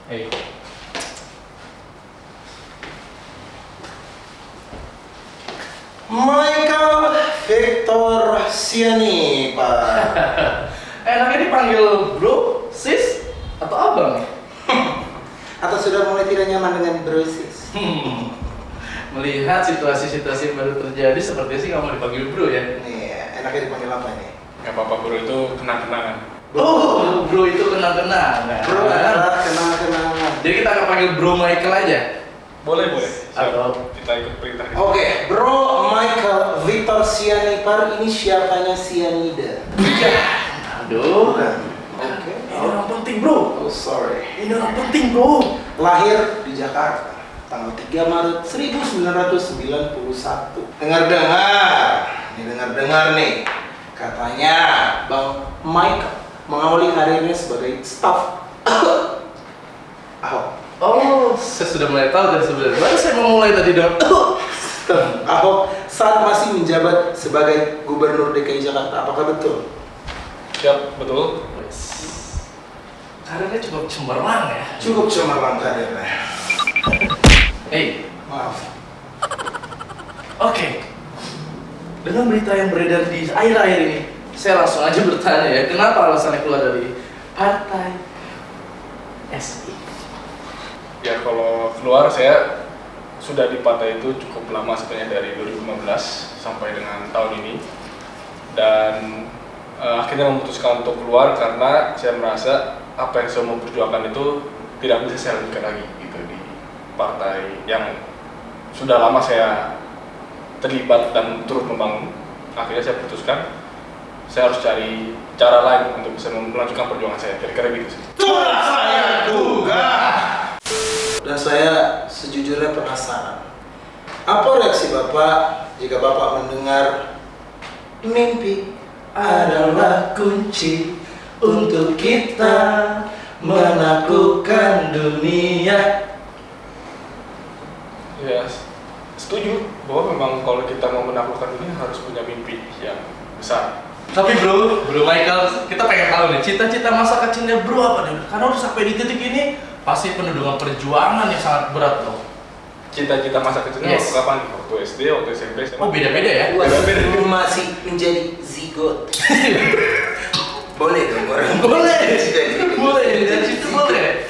Hey. Michael Victor Sianipar. Enaknya dipanggil bro, sis, atau abang? Atau sudah mulai tidak nyaman dengan brosis? Melihat situasi-situasi yang baru terjadi, sepertinya sih kamu dipanggil bro ya? Nih, enaknya dipanggil apa nih? Gak apa-apa bro, itu kenang-kenangan. Oh, bro itu kenang-kenangan. Bro adalah kenang-kenangan. Jadi kita akan panggil bro Michael aja? Boleh. Siap. Atau- Kita ikut perintah kita. Oke, bro Michael Victor Sianipar ini siapanya Sianida? Aduh. Bukan. Oke. Ini orang penting bro. Oh sorry. Ini orang penting bro. Lahir di Jakarta, tanggal 3 Maret 1991. Dengar-dengar nih, katanya Bang Michael mengawali karirnya sebagai staf Ahok. Oh, saya sudah mulai tahu dari sebenarnya. Baru saya mau mulai tadi dong. Staf Ahok saat masih menjabat sebagai Gubernur DKI Jakarta. Apakah betul? Siap, betul. Karirnya cukup cemerlang ya. Cukup cemerlang karirnya. Hey, Maaf. oke. Dengan berita yang beredar di akhir-akhir ini, saya langsung aja bertanya ya, kenapa alasannya keluar dari partai SI? Ya kalau keluar saya sudah di partai itu cukup lama sebenarnya dari 2015 sampai dengan tahun ini. Dan akhirnya memutuskan untuk keluar karena saya merasa apa yang saya mau perjuangkan itu tidak bisa saya lanjutkan lagi gitu di partai yang sudah lama saya terlibat dan turut membangun. Akhirnya saya putuskan saya harus cari cara lain untuk bisa melanjutkan perjuangan saya. Kira-kira gitu sih. Sudah saya duga. Dan saya sejujurnya penasaran. Apa reaksi Bapak jika Bapak mendengar mimpi adalah kunci untuk kita menaklukkan dunia? Ya, setuju bahwa memang kalau kita mau menaklukkan dunia harus punya mimpi yang besar. Tapi bro Michael, kita pengen tahu nih, cita-cita masa kecilnya bro apa nih? Karena udah sampai di titik ini, pasti penuh dengan perjuangan yang sangat berat bro. Cita-cita masa kecilnya Yes. waktu kapan? Waktu SD, waktu SMP, SMA? Oh beda-beda ya? Waduh, masih menjadi zigot. Boleh dong orang. Boleh, Jadi, boleh, dari situ boleh.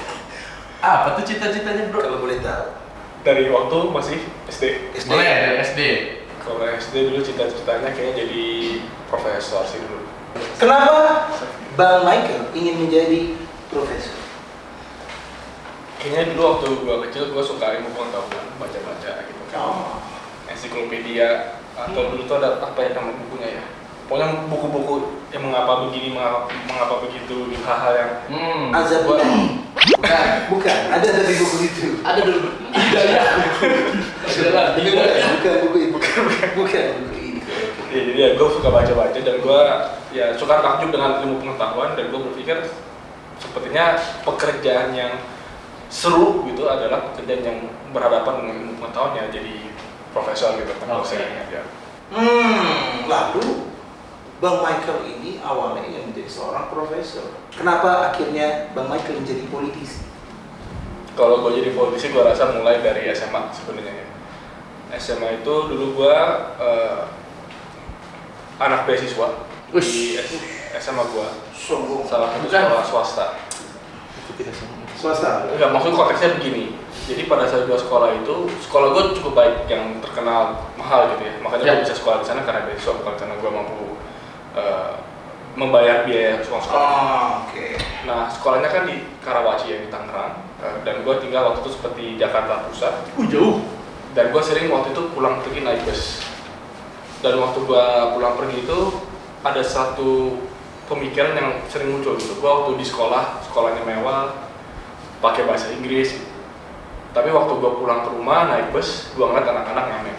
Apa tuh cita-citanya bro? Kalau boleh tahu. Dari waktu masih SD. SD. Boleh, dari SD. Kalau SD dulu cita-citanya kayaknya jadi profesor sih dulu. Kenapa Bang Michael ingin menjadi profesor? Kayaknya dulu waktu gua kecil gua suka ilmu pengetahuan, baca-baca gitu kan. Oh. Ensiklopedia atau dulu tuh ada apa ya nama bukunya ya? Pokoknya buku-buku yang mengapa begini, mengapa begitu, hal-hal yang Azab gua- bukan. Ada dari buku itu. Ada dulu. Hidayah. Bukan buku itu. Bukan buku ini. Ya, jadi ya gue suka baca-baca dan gue ya suka takjub dengan ilmu pengetahuan dan gue berpikir sepertinya pekerjaan yang seru gitu adalah pekerjaan yang berhadapan dengan ilmu pengetahuan ya jadi profesor gitu kan Oke. ya. Lalu Bang Michael ini awalnya ingin menjadi seorang profesor. Kenapa akhirnya Bang Michael menjadi politisi? Kalau gue jadi politisi gue rasa mulai dari SMA sebenarnya ya. SMA itu dulu gue anak beasiswa di SMA gue, Sombong. salah satu Bukan. sekolah swasta. Itu tidak sama. Swasta. Enggak, maksud konteksnya begini. Jadi pada saat gue sekolah itu, sekolah gue cukup baik, yang terkenal mahal gitu ya. Makanya Ya. gue bisa sekolah di sana karena beasiswa, bukan karena gue mampu membayar biaya uang sekolah. Oh, oke. Nah, sekolahnya kan di Karawaci yang di Tangerang, dan gue tinggal waktu itu seperti Jakarta Pusat. Jauh. Dan gue sering waktu itu pulang pergi naik bus. Dan waktu gue pulang pergi itu ada satu pemikiran yang sering muncul gitu. Gue waktu di sekolahnya mewah, pakai bahasa Inggris. Tapi waktu gue pulang ke rumah naik bus, gue ngeliat anak-anak ngamen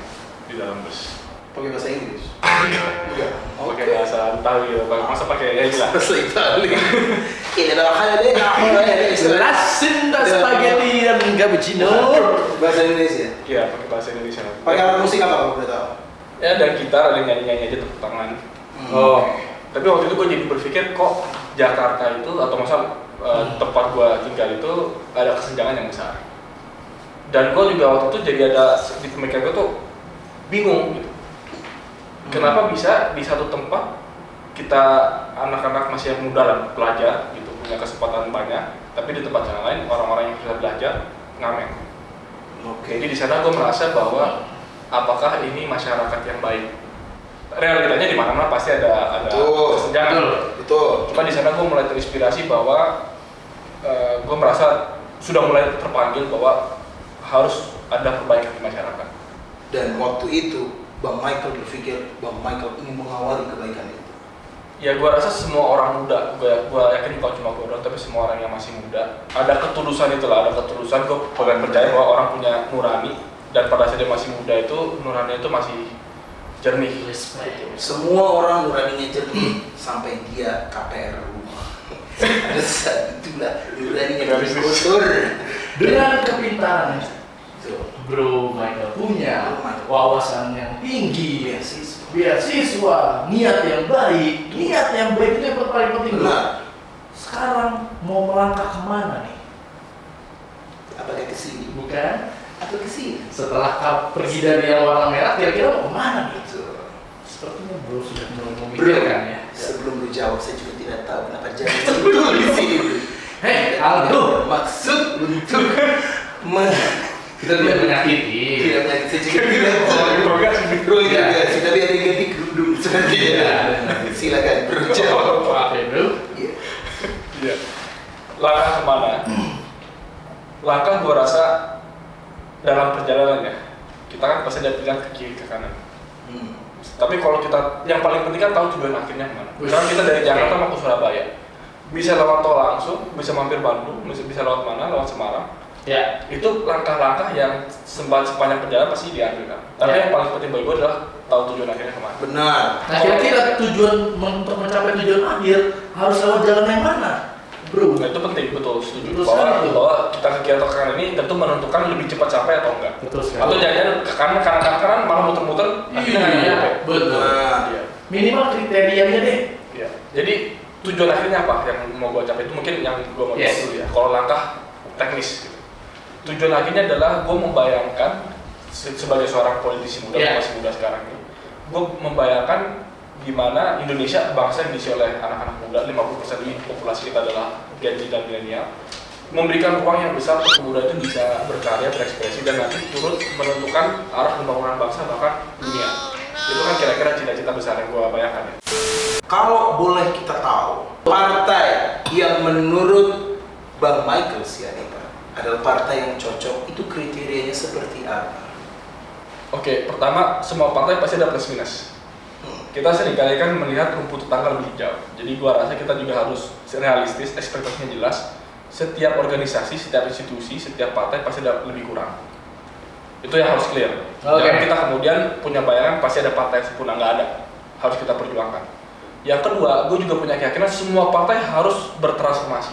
di dalam bus. Pakai bahasa Inggris. Enggak, pakai bahasa Itali, masa pakai ya gila. Bahasa Itali. Ini adalah hal deh. Lasin das spaghetti dan cappuccino. Bahasa Indonesia. Iya, pakai bahasa Indonesia. Pakai alat musik apa kalau boleh tahu? Ya, dan gitar ada nyanyi-nyanyi aja tepuk tangan. Oh. Tapi waktu itu gue jadi berpikir kok Jakarta itu atau masa tempat gue tinggal itu ada kesenjangan yang besar. Dan gue juga waktu itu jadi ada di pemikiran gue tuh bingung gitu. Kenapa bisa di satu tempat kita anak-anak masih yang muda dan pelajar gitu punya kesempatan banyak, tapi di tempat yang lain orang-orang yang sudah belajar ngamen. Jadi di sana gue merasa bahwa apakah ini masyarakat yang baik? Realitanya di mana-mana pasti ada kesenjangan. Betul. Cuma di sana gue mulai terinspirasi bahwa gue merasa sudah mulai terpanggil bahwa harus ada perbaikan di masyarakat. Dan waktu itu Bang Michael berpikir Bang Michael ingin mengawali kebaikan itu. Ya gue rasa semua orang muda, gue yakin bukan cuma gue doang, tapi semua orang yang masih muda ada ketulusan itulah, ada ketulusan. Gue percaya bahwa orang punya nurani dan pada saat dia masih muda itu nurani itu masih jernih. Semua orang nuraninya jernih sampai dia KPR rumah. Ada saat itulah nuraninya kotor. Dengan kepintaran Bro Michael punya wawasan yang tinggi, beasiswa, niat yang baik itu yang paling penting. Benar. Sekarang mau melangkah kemana nih? Apakah ke sini? Bukan? Atau ke sini? Setelah kau pergi dari yang warna merah, kira-kira mau kemana nih? Betul. Sepertinya bro sudah mulai memikirkan ya. Sebelum lu jawab, saya juga tidak tahu kenapa jadi betul di sini. Hei, Aldo, Maksud untuk kita tidak menyakiti. tidak menyakiti, saya juga tidak tahu. Bro, Ya. tapi ada yang ganti kerudung sebenarnya. Silakan bro, jawab. Oke bro. Iya. Langkah kemana? Langkah gue rasa dalam perjalanan ya, kita kan pasti ada pilihan ke kiri ke kanan. Tapi kalau kita, yang paling penting kan tahu tujuan akhirnya kemana. Sekarang kita dari Jakarta mau ke Surabaya, bisa lewat tol langsung, bisa mampir Bandung, bisa lewat mana, lewat Semarang. Ya. Itu langkah-langkah yang sepanjang perjalanan pasti diambil kan. Tapi Ya. yang paling penting bagi gue adalah tahu tujuan akhirnya kemana. Benar. Nah kira-kira tujuan untuk mencapai tujuan akhir harus lewat jalan yang mana, bro? Nah, itu penting, betul, setuju. Betul Bahwa, sekali. bahwa kita ke kiri atau ke kanan ini tentu menentukan lebih cepat sampai atau enggak. Betul sekali. Atau jangan-jangan ke kanan malah muter-muter akhirnya nggak nyampe. betul. Nah, Iya. Minimal kriterianya deh. Iya. Jadi tujuan akhirnya apa yang mau gue capai itu mungkin yang gue mau Yes. jawab dulu ya. Kalau langkah teknis gitu. Tujuan akhirnya adalah gue membayangkan sebagai seorang politisi muda, Yeah. masih muda sekarang ini, gue membayangkan gimana Indonesia bangsa yang diisi oleh anak-anak muda, 50% lebih populasi kita adalah Gen Z dan milenial, memberikan ruang yang besar untuk pemuda itu bisa berkarya, berekspresi, dan nanti turut menentukan arah pembangunan bangsa bahkan dunia. Itu kan kira-kira cita-cita besar yang gue bayangkan ya. kalau boleh kita tahu, partai yang menurut Bang Michael Sianipar adalah partai yang cocok, itu kriterianya seperti apa? Oke, pertama semua partai pasti ada plus minus. Kita seringkali kan melihat rumput tetangga lebih hijau. Jadi gua rasa kita juga harus realistis, ekspektasinya jelas. Setiap organisasi, setiap institusi, setiap partai pasti ada lebih kurang. Itu yang harus clear. Oke. Jangan kita kemudian punya bayangan pasti ada partai yang sempurna, nggak ada. Harus kita perjuangkan. Yang kedua, gue juga punya keyakinan semua partai harus bertransformasi.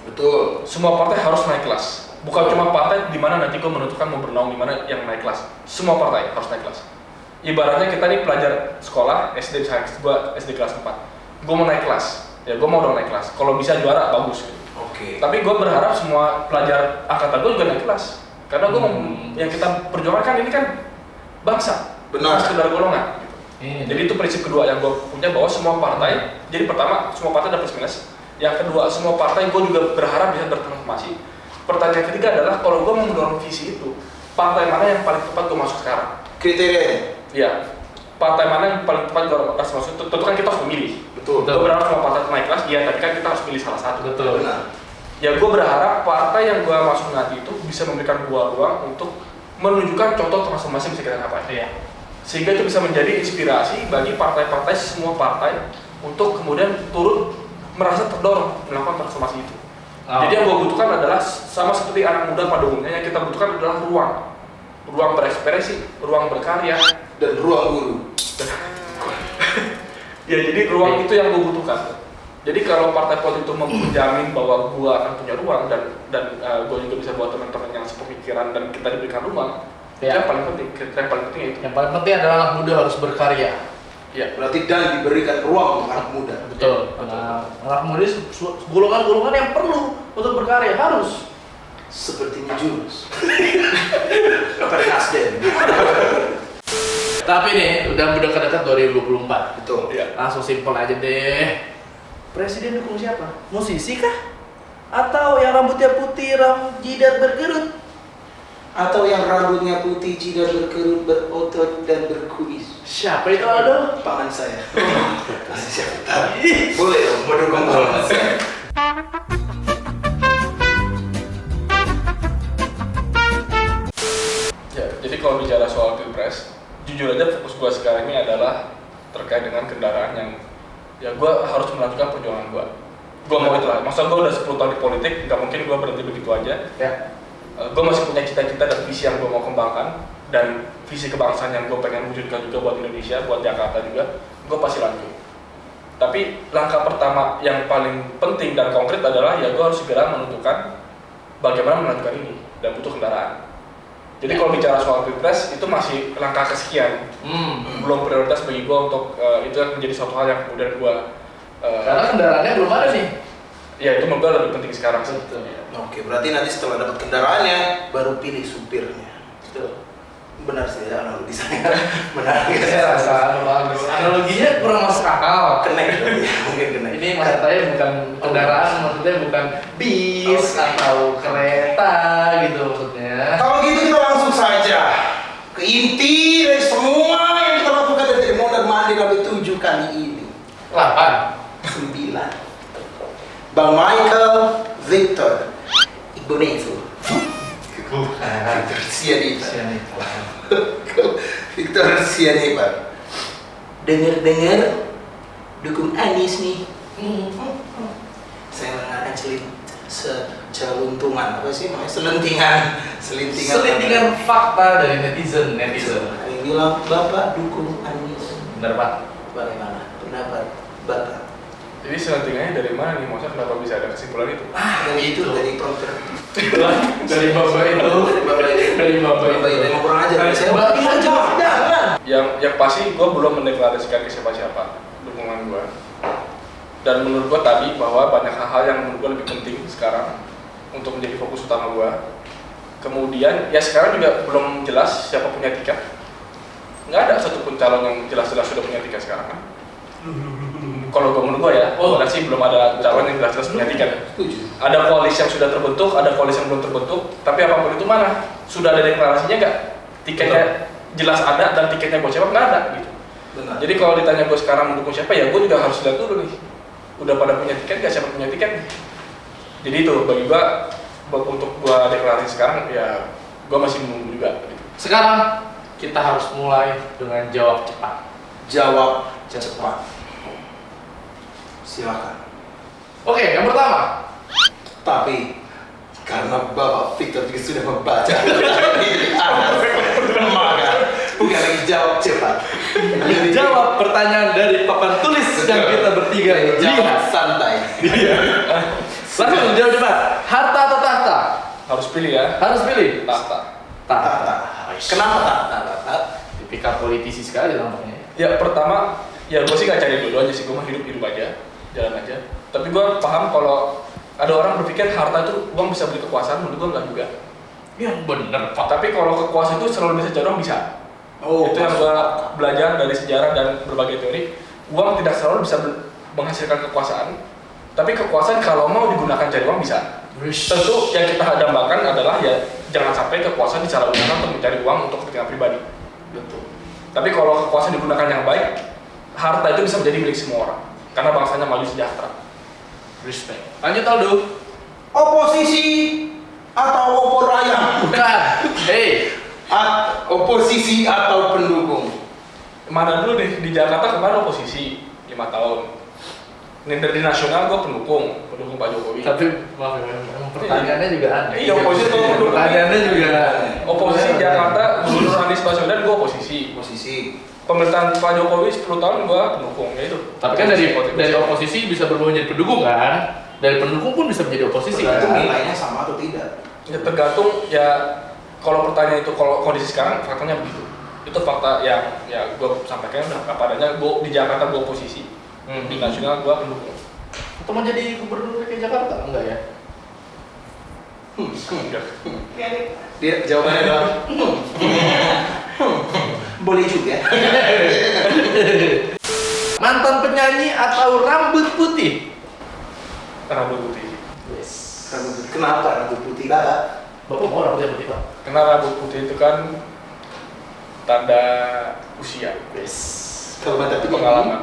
Betul. Semua partai harus naik kelas. Bukan cuma partai di mana nanti gue menentukan mau bernaung di mana yang naik kelas. Semua partai harus naik kelas. Ibaratnya kita nih pelajar sekolah SD, misalnya gue SD kelas 4. Gue mau naik kelas. Ya gue mau dong naik kelas. Kalau bisa juara bagus. Gitu. Oke. Tapi gue berharap semua pelajar angkatan gue juga naik kelas. Karena gue yang kita perjuangkan kan ini kan bangsa. Benar. Bukan sekedar golongan. Gitu. Jadi itu prinsip kedua yang gue punya bahwa semua partai. Jadi pertama semua partai ada plus minus. Yang kedua semua partai gue juga berharap bisa bertransformasi. Pertanyaan ketiga adalah kalau gue mau mendorong visi itu, partai mana yang paling tepat gue masuk sekarang? Kriterianya? Iya. Partai mana yang paling tepat gue masuk? Tentu kan kita harus memilih. Betul. Gue berharap semua partai naik kelas, iya, tapi kan kita harus pilih salah satu. Betul. Benar. Ya gue berharap partai yang gue masuk nanti itu bisa memberikan gue ruang untuk menunjukkan contoh transformasi yang bisa kita capai. Iya. Sehingga itu bisa menjadi inspirasi bagi partai-partai, semua partai untuk kemudian turut merasa terdorong melakukan transformasi itu. Jadi yang gue butuhkan adalah sama seperti anak muda pada umumnya, yang kita butuhkan adalah ruang berekspresi, ruang berkarya, Dan ruang guru. ya jadi ruang itu yang gue butuhkan. Jadi kalau partai politik itu menjamin bahwa gue akan punya ruang dan gue juga bisa buat teman-teman yang sepemikiran dan kita diberikan ruang, itu Ya. yang paling penting. Yang paling penting itu. Yang paling penting adalah anak muda harus berkarya. Ya. Berarti dan diberikan ruang untuk anak muda. Anak muda golongan-golongan yang perlu untuk berkarya harus. Seperti Jurus. Kepada Nasdem. Tapi nih, udah dekat-dekat 2024. Betul. Iya. Langsung simpel aja deh. Presiden dukung siapa? Musisi kah? Atau yang rambutnya putih, jidat berkerut? Atau yang rambutnya putih, jidat berkerut, berotot dan berkuis? Siapa itu Aldo? Paman saya. Boleh dong, mendukung paman saya. Ya, jadi kalau bicara soal pilpres, jujur aja fokus gue sekarang ini adalah terkait dengan kendaraan yang ya gue harus melanjutkan perjuangan gue. Gue mau itulah, maksudnya gue udah 10 tahun di politik, nggak mungkin gue berhenti begitu aja. Ya. Gue masih punya cita-cita dan visi yang gue mau kembangkan, dan visi kebangsaan yang gue pengen wujudkan juga buat Indonesia, buat Jakarta juga, gue pasti lanjut. Tapi langkah pertama yang paling penting dan konkret adalah ya gue harus segera menentukan bagaimana melanjutkan ini dan butuh kendaraan. Jadi kalau bicara soal pilpres itu masih langkah kesekian, belum prioritas bagi gue untuk itu menjadi suatu hal yang kemudian gue Karena kendaraannya belum ada nih. ya itu menurut gue lebih penting sekarang sih. Oke, berarti nanti setelah dapat kendaraannya, baru pilih supirnya. Betul. Benar sih ya, analogi saya. Benar. Saya rasa bagus. Analoginya kurang masuk akal. Connect dong, ya, mungkin connect. Ini maksud saya bukan kendaraan, maksudnya bukan bis atau kereta gitu maksudnya. Kalau gitu kita langsung saja ke inti dari semua yang kita lakukan dari Mondar Mandir AB 7 kali ini. 8. 9. Bang Michael Victor Igbonezo. Victor Sianipar. Victor Sianipar. Dengar-dengar dukung Anies nih. Saya mendengarkan celuntungan apa sih namanya, selintingan Fakta dari netizen. yang bilang Bapak dukung Anies. Benar Pak. Bagaimana pendapat Bapak? Jadi selentingannya dari mana nih? Maksudnya kenapa bisa ada kesimpulan itu? Dan itu dari prompter. Dari bapak itu. Dari bapak itu. Emang kurang ajar. Saya Bapak aja. Jangan. Yang pasti gue belum mendeklarasikan ke siapa-siapa dukungan gue. Dan menurut gue tadi bahwa banyak hal-hal yang menurut gue lebih penting sekarang untuk menjadi fokus utama gue. Kemudian ya sekarang juga belum jelas siapa punya tiket. Nggak ada satupun calon yang jelas-jelas sudah punya tiket sekarang kan? Kalau menurut gue ya, sih belum ada calon yang jelas-jelas punya tiket. setuju. Ada koalisi yang sudah terbentuk, ada koalisi yang belum terbentuk, tapi apapun itu mana? Sudah ada deklarasinya nggak? Tiketnya jelas ada dan tiketnya buat siapa nggak ada gitu. Benar. Jadi kalau ditanya gue sekarang mendukung siapa ya gue juga harus lihat dulu nih. Udah pada punya tiket nggak, siapa punya tiket? Jadi itu bagi gue untuk gue deklarasi sekarang ya gue masih menunggu juga. Gitu. Sekarang kita harus mulai dengan jawab cepat. Jawab cepat. Silakan. Oke, yang pertama. Tapi karena Bapak Victor juga sudah membaca maka bukan lagi jawab cepat. Jawab pertanyaan dari papan tulis yang kita bertiga Jawab lihat. santai. Langsung jawab cepat. Harta atau tahta? Harus pilih ya. Harus pilih. Tahta. Tahta. Kenapa tak? Tipikal politisi sekali nampaknya. Ya pertama ya gue sih nggak cari dulu aja sih, gue mah hidup aja, jalan aja. Tapi gue paham kalau ada orang berpikir harta itu uang bisa beli kekuasaan, menurut gue nggak juga. Yang bener Pak. Tapi kalau kekuasaan itu selalu bisa jadi orang bisa. Oh, Itu yang gue belajar dari sejarah dan berbagai teori. Uang tidak selalu bisa menghasilkan kekuasaan, tapi kekuasaan kalau mau digunakan cari uang bisa. Tentu yang kita dambakan adalah ya jangan sampai kekuasaan disalahgunakan untuk mencari uang untuk kepentingan pribadi. Betul. Tapi kalau kekuasaan digunakan yang baik, harta itu bisa menjadi milik semua orang karena bangsanya maju sejahtera. Respect. Lanjut Aldo. oposisi atau opor ayam? Bukan. Hey. Oposisi atau pendukung? Mana dulu deh, di Jakarta kemarin oposisi 5 tahun. Ini dari nasional gue pendukung Pak Jokowi. Tapi maaf ya, memang pertanyaannya juga aneh. Iya, oposisi tuh pendukung. Pertanyaannya juga Oposisi Jakarta, Gubernur Anies Baswedan gue oposisi. Posisi. Pemerintahan Pak Jokowi 10 tahun gue pendukung, ya itu. Tapi kan dari oposisi bisa berubah menjadi pendukung kan? Dari pendukung pun bisa menjadi oposisi Tergantung kan? nilainya sama atau tidak. Ya tergantung ya, kalau pertanyaan itu kalau kondisi sekarang faktanya begitu. Itu fakta yang ya gue sampaikan udah apa adanya. Gue di Jakarta gue oposisi, di nasional gue pendukung. Atau mau jadi gubernur DKI Jakarta? Enggak ya? Enggak. Dia jawabannya adalah boleh juga. Mantan penyanyi atau rambut putih? Rambut putih. Yes. Kenapa rambut putih lah? Bapak mau rambut yang putih, Pak? Karena rambut putih itu kan tanda usia. Yes. Kalau mata putih Pengalaman.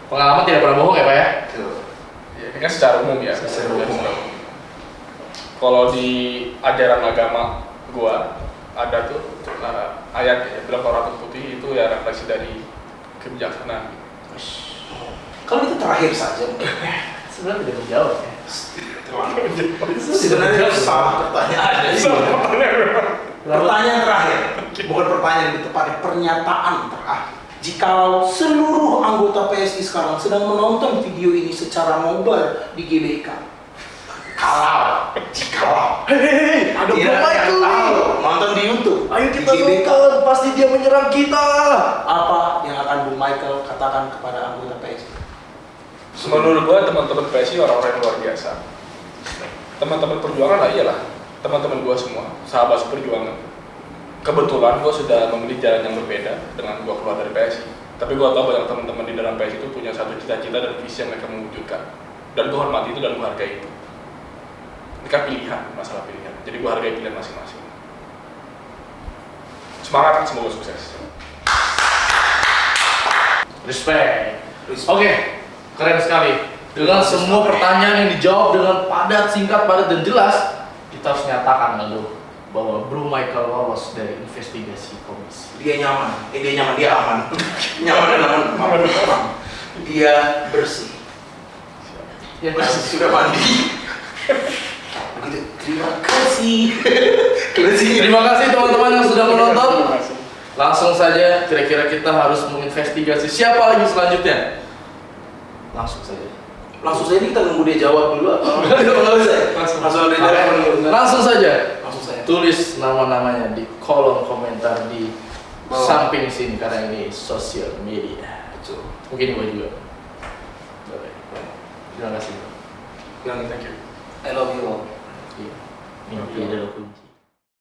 Pengalaman tidak pernah bohong ya, Pak ya? Tuh. Ya, ini kan secara umum ya. Secara umum. Kalau di ajaran agama gua ada tuh ayat ya bilang kalau rambut putih itu ya refleksi dari kebijaksanaan. Kalau itu terakhir saja. Sebenarnya tidak menjawab ya. Sebenarnya salah pertanyaan. Pertanyaan terakhir, bukan pertanyaan yang tepatnya, pernyataan terakhir. Jikalau seluruh anggota PSI sekarang sedang menonton video ini secara mobile di GBK, jikalau Ada dia Bro Michael yang nih. tahu, nonton di YouTube, Ayo di kita GBK, nonton, pasti dia menyerang kita. apa yang akan Bung Michael katakan kepada anggota PSI? Menurut gua teman-teman PSI orang-orang yang luar biasa. Teman-teman perjuangan lah iyalah. Teman-teman gua semua sahabat perjuangan. Kebetulan gua sudah memilih jalan yang berbeda dengan gua keluar dari PSI. Tapi gua tahu banyak teman-teman di dalam PSI itu punya satu cita-cita dan visi yang mereka mewujudkan. Dan gua hormati itu dan gua hargai itu. Ini kan pilihan, masalah pilihan. Jadi gua hargai pilihan masing-masing. Semangat, semoga sukses. Respect. Oke, keren sekali. Dengan semua pertanyaan yang dijawab dengan padat, singkat, padat, dan jelas, kita harus nyatakan lalu bahwa Bro Michael lolos dari investigasi komisi. Dia nyaman, dia aman. Nyaman dan aman. Dia bersih. Ya, Sudah mandi. Begitu. Terima kasih. terima kasih teman-teman yang sudah menonton. Terima kasih. Langsung saja, kira-kira kita harus menginvestigasi siapa lagi selanjutnya. Langsung saja. Langsung saja kita nunggu dia jawab dulu. Langsung saja. Tulis nama-namanya di kolom komentar di Bawah. samping sini karena ini sosial media. Betul. Mungkin gue juga. Terima kasih. Yang Thank you. I love you all. Iya. Ini adalah kunci.